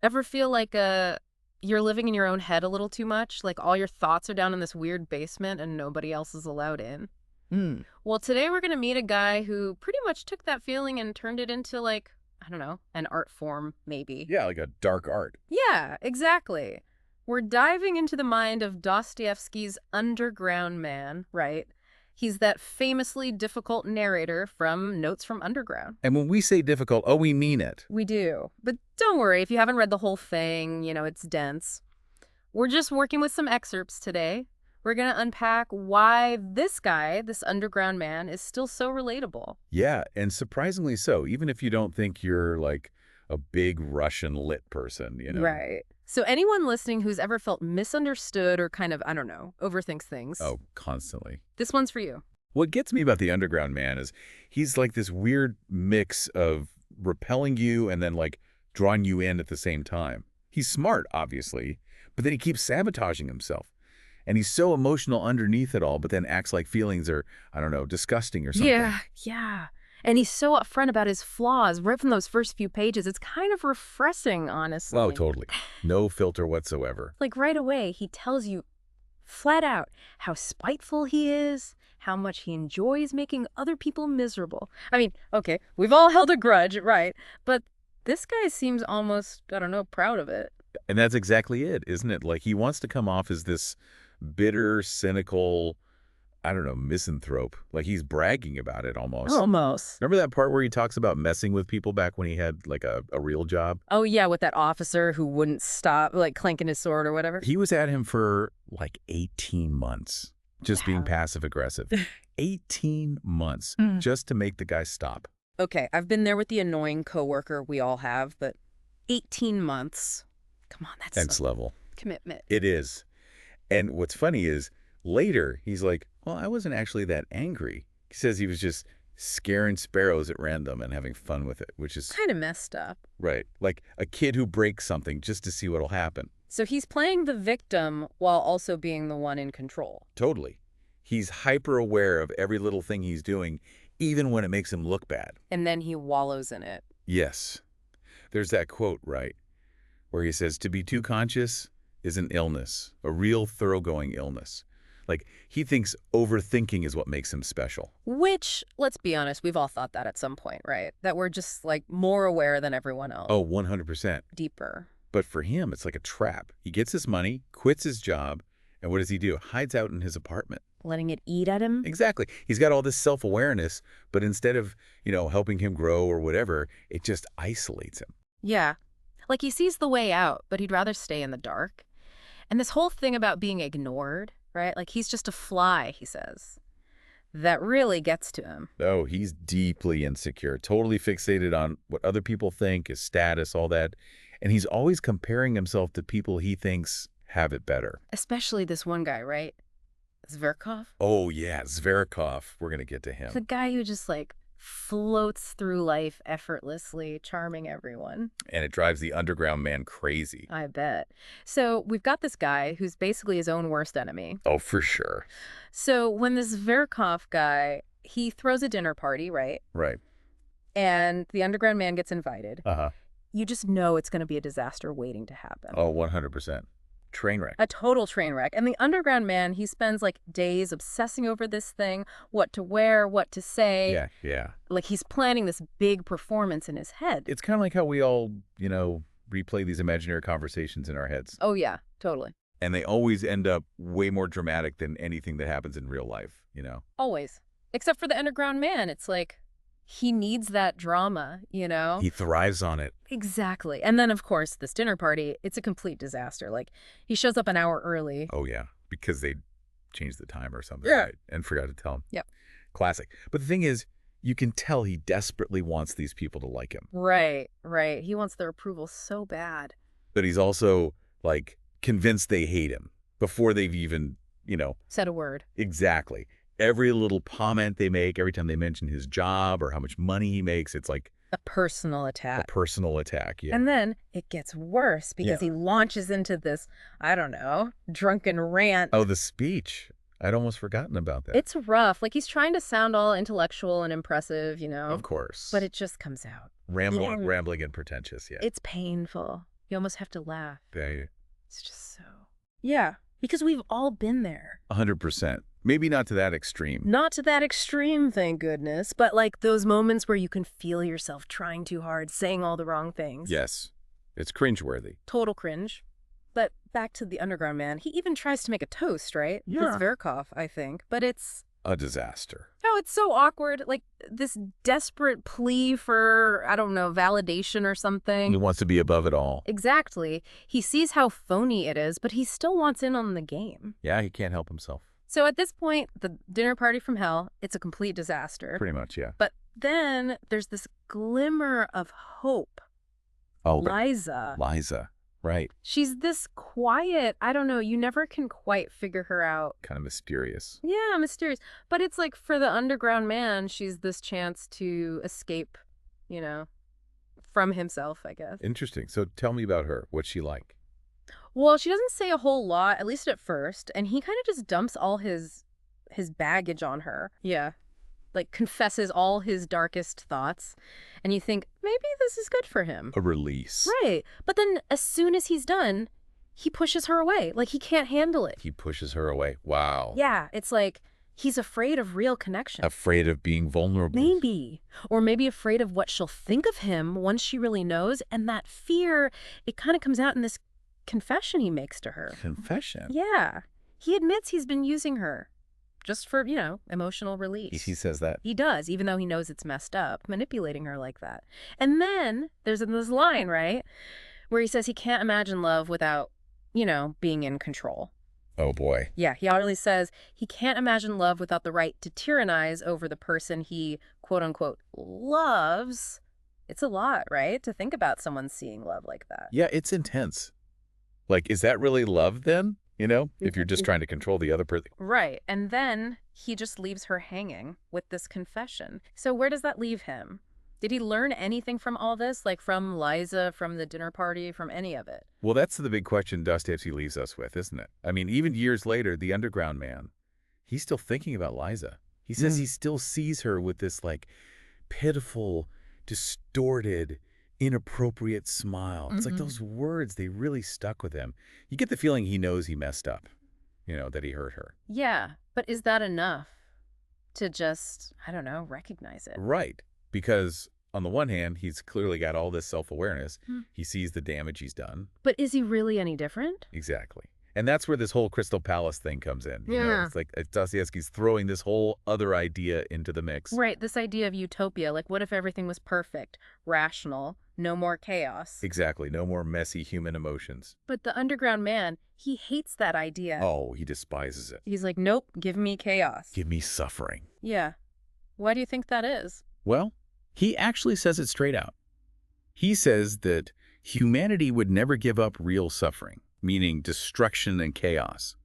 Ever feel like you're living in your own head a little too much? Like all your thoughts are down in this weird basement and nobody else is allowed in? Hmm. Well, today we're going to meet a guy who pretty much took that feeling and turned it into, like, I don't know, an art form, maybe. Yeah, like a dark art. Yeah, exactly. We're diving into the mind of Dostoevsky's underground man, right? He's that famously difficult narrator from Notes from Underground. And when we say difficult, oh, we mean it. We do. But don't worry, if you haven't read the whole thing, it's dense. We're just working with some excerpts today. We're going to unpack why this guy, this underground man, is still so relatable. Yeah, and surprisingly so, even if you don't think you're like a big Russian lit person. Right. So anyone listening who's ever felt misunderstood or kind of, I don't know, overthinks things, Oh, constantly. this one's for you. What gets me about the underground man is he's like this weird mix of repelling you and then like drawing you in at the same time. He's smart, obviously, but then he keeps sabotaging himself. And he's so emotional underneath it all, but then acts like feelings are, I don't know, disgusting or something. Yeah. And he's so upfront about his flaws right from those first few pages. It's kind of refreshing, honestly. Oh, totally. No filter whatsoever. Like right away, he tells you flat out how spiteful he is, how much he enjoys making other people miserable. I mean, okay, we've all held a grudge, right? But this guy seems almost, I don't know, proud of it. And that's exactly it, isn't it? Like he wants to come off as this bitter, cynical, I don't know, misanthrope. Like he's bragging about it almost. Almost. Remember that part where he talks about messing with people back when he had like a real job? Oh, yeah, with that officer who wouldn't stop, like clanking his sword or whatever. He was at him for like 18 months, just being Wow. passive aggressive. 18 months just to make the guy stop. Okay, I've been there with the annoying coworker we all have, but 18 months. Come on, that's Next a level. commitment. It is. And what's funny is later he's like, well, I wasn't actually that angry. He says he was just scaring sparrows at random and having fun with it, which is Kind of messed up. right. Like a kid who breaks something just to see what'll happen. So he's playing the victim while also being the one in control. Totally. He's hyper aware of every little thing he's doing, even when it makes him look bad. And then he wallows in it. Yes. There's that quote, right, where he says, to be too conscious is an illness, a real thoroughgoing illness. Like, he thinks overthinking is what makes him special. Which, let's be honest, we've all thought that at some point, right? That we're just, like, more aware than everyone else. Oh, 100%. Deeper. But for him, it's like a trap. He gets his money, quits his job, and what does he do? Hides out in his apartment. Letting it eat at him? Exactly. He's got all this self-awareness, but instead of, helping him grow or whatever, it just isolates him. Yeah. Like he sees the way out, but he'd rather stay in the dark. And this whole thing about being ignored, right? Like he's just a fly, he says. That really gets to him. Oh, he's deeply insecure, totally fixated on what other people think, his status, all that. And he's always comparing himself to people he thinks have it better. Especially this one guy, right? Zverkov? Oh, yeah, Zverkov. We're going to get to him. The guy who just, like, floats through life effortlessly, charming everyone. And it drives the underground man crazy. I bet. So we've got this guy who's basically his own worst enemy. Oh, for sure. So when this Zverkov guy, he throws a dinner party, right? Right. And the underground man gets invited. Uh-huh. You just know it's going to be a disaster waiting to happen. Oh, 100%. Train wreck. A total train wreck. And the underground man, he spends like days obsessing over this thing, what to wear, what to say. Yeah. Like he's planning this big performance in his head. It's kind of like how we all, replay these imaginary conversations in our heads. Oh, yeah, totally. And they always end up way more dramatic than anything that happens in real life. Always. Except for the underground man. It's like he needs that drama, He thrives on it. Exactly. And then, of course, this dinner party, it's a complete disaster. Like, he shows up an hour early. Oh, yeah, because they changed the time or something, Yeah. right? And forgot to tell him. Yep. Classic. But the thing is, you can tell he desperately wants these people to like him. Right. He wants their approval so bad. But he's also, like, convinced they hate him before they've even, Said a word. Exactly. Every little comment they make, every time they mention his job or how much money he makes, it's like A personal a attack. personal attack. Yeah. And then it gets worse because Yeah. he launches into this, I don't know, drunken rant. Oh, the speech. I'd almost forgotten about that. It's rough. Like, he's trying to sound all intellectual and impressive, Of course. But it just comes out. Rambling and pretentious, yeah. It's painful. You almost have to laugh. They It's just so... Yeah, because we've all been there. 100%. Maybe not to that extreme. Not to that extreme, thank goodness, but like those moments where you can feel yourself trying too hard, saying all the wrong things. Yes. It's cringeworthy. Total cringe. But back to the Underground Man, he even tries to make a toast, right? Yeah. It's Verkov, I think, but it's... A disaster. Oh, it's so awkward. Like, this desperate plea for, I don't know, validation or something. He wants to be above it all. Exactly. He sees how phony it is, but he still wants in on the game. Yeah, he can't help himself. So at this point, the dinner party from hell, it's a complete disaster. Pretty much, yeah. But then there's this glimmer of hope. Oh, Liza. Right. She's this quiet, I don't know, you never can quite figure her out. Kind of mysterious. Yeah, mysterious. But it's like for the Underground Man, she's this chance to escape, you know, from himself, I guess. Interesting. So tell me about her. What's she like? Well, she doesn't say a whole lot, at least at first, and he kind of just dumps all his baggage on her. Yeah. Like confesses all his darkest thoughts. And you think, maybe this is good for him. A release. Right. But then as soon as he's done, he pushes her away. Like he can't handle it. He pushes her away. Wow. Yeah. It's like he's afraid of real connection. Afraid of being vulnerable. Maybe. Or maybe afraid of what she'll think of him once she really knows. And that fear, it kind of comes out in this confession he makes to her. Confession? Yeah. He admits he's been using her. Just for, you know, emotional release. He says that? He does, even though he knows it's messed up, manipulating her like that. And then there's this line, right, where he says he can't imagine love without, you know, being in control. Oh, boy. Yeah, he already says he can't imagine love without the right to tyrannize over the person he, quote unquote, loves. It's a lot, right, to think about someone seeing love like that. Yeah, it's intense. Like, is that really love then? You know, if you're just trying to control the other person. Right. And then he just leaves her hanging with this confession. So where does that leave him? Did he learn anything from all this? Like from Liza, from the dinner party, from any of it? Well, that's the big question Dostoevsky leaves us with, isn't it? I mean, even years later, the Underground Man, he's still thinking about Liza. He says he still sees her with this, like, pitiful, distorted, inappropriate smile. It's like those words, they really stuck with him. You get the feeling he knows he messed up, you know, that he hurt her. Yeah, but is that enough to just, I don't know, recognize it? Right, because on the one hand, he's clearly got all this self-awareness. He sees the damage he's done. But is he really any different? Exactly. And that's where this whole Crystal Palace thing comes in. You know, it's like Dostoevsky's throwing this whole other idea into the mix. Right, this idea of utopia. Like, what if everything was perfect, rational, no more chaos? Exactly. No more messy human emotions. But the Underground Man, he hates that idea. Oh, he despises it. He's like, nope, give me chaos. Give me suffering. Yeah. Why do you think that is? Well, he actually says it straight out. He says that humanity would never give up real suffering, meaning destruction and chaos,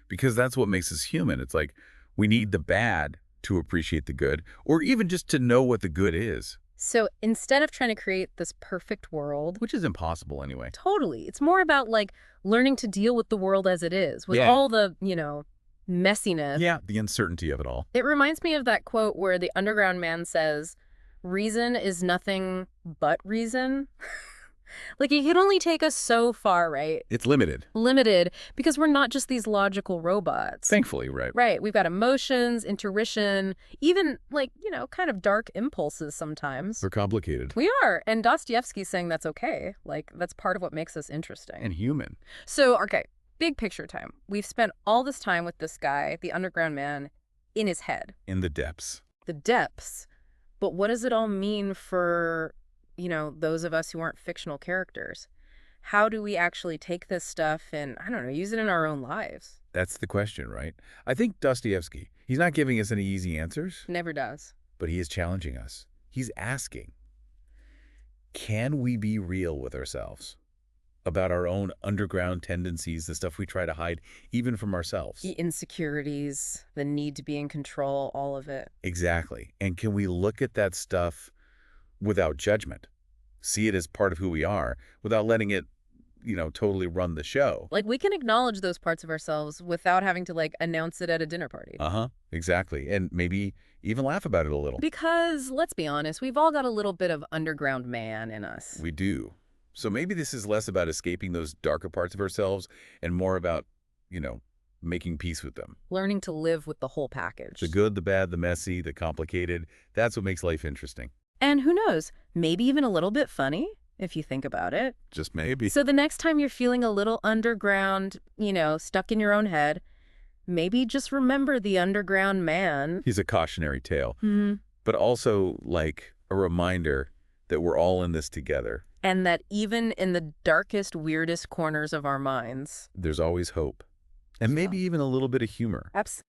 because that's what makes us human. It's like we need the bad to appreciate the good, or even just to know what the good is. So instead of trying to create this perfect world, Which is impossible anyway. totally, it's more about like learning to deal with the world as it is, with all the, you know, messiness. Yeah, the uncertainty of it all. It reminds me of that quote where the Underground Man says, reason is nothing but reason. Like, it can only take us so far, right? It's limited. Limited, because we're not just these logical robots. Thankfully, right? Right. We've got emotions, intuition, even, like, you know, kind of dark impulses sometimes. We're complicated. We are. And Dostoevsky's saying that's okay. Like, that's part of what makes us interesting. And human. So, okay, big picture time. We've spent all this time with this guy, the Underground Man, in his head. In the depths. The depths. But what does it all mean for, you know, those of us who aren't fictional characters? How do we actually take this stuff and, I don't know, use it in our own lives? That's the question, right? I think Dostoevsky, he's not giving us any easy answers, Never does. but he is challenging us. He's asking, can we be real with ourselves about our own underground tendencies, the stuff we try to hide even from ourselves? The insecurities, the need to be in control, all of it. Exactly. And can we look at that stuff without judgment? See it as part of who we are without letting it, you know, totally run the show. Like, we can acknowledge those parts of ourselves without having to, like, announce it at a dinner party. Exactly. And maybe even laugh about it a little. Because, let's be honest, we've all got a little bit of Underground Man in us. We do. So maybe this is less about escaping those darker parts of ourselves and more about, you know, making peace with them. Learning to live with the whole package. The good, the bad, the messy, the complicated. That's what makes life interesting. And who knows, maybe even a little bit funny, if you think about it. Just maybe. So the next time you're feeling a little underground, stuck in your own head, maybe just remember the underground man. He's a cautionary tale, Hmm. but also like a reminder that we're all in this together. And that even in the darkest, weirdest corners of our minds, There's always hope. And maybe even a little bit of humor. absolutely.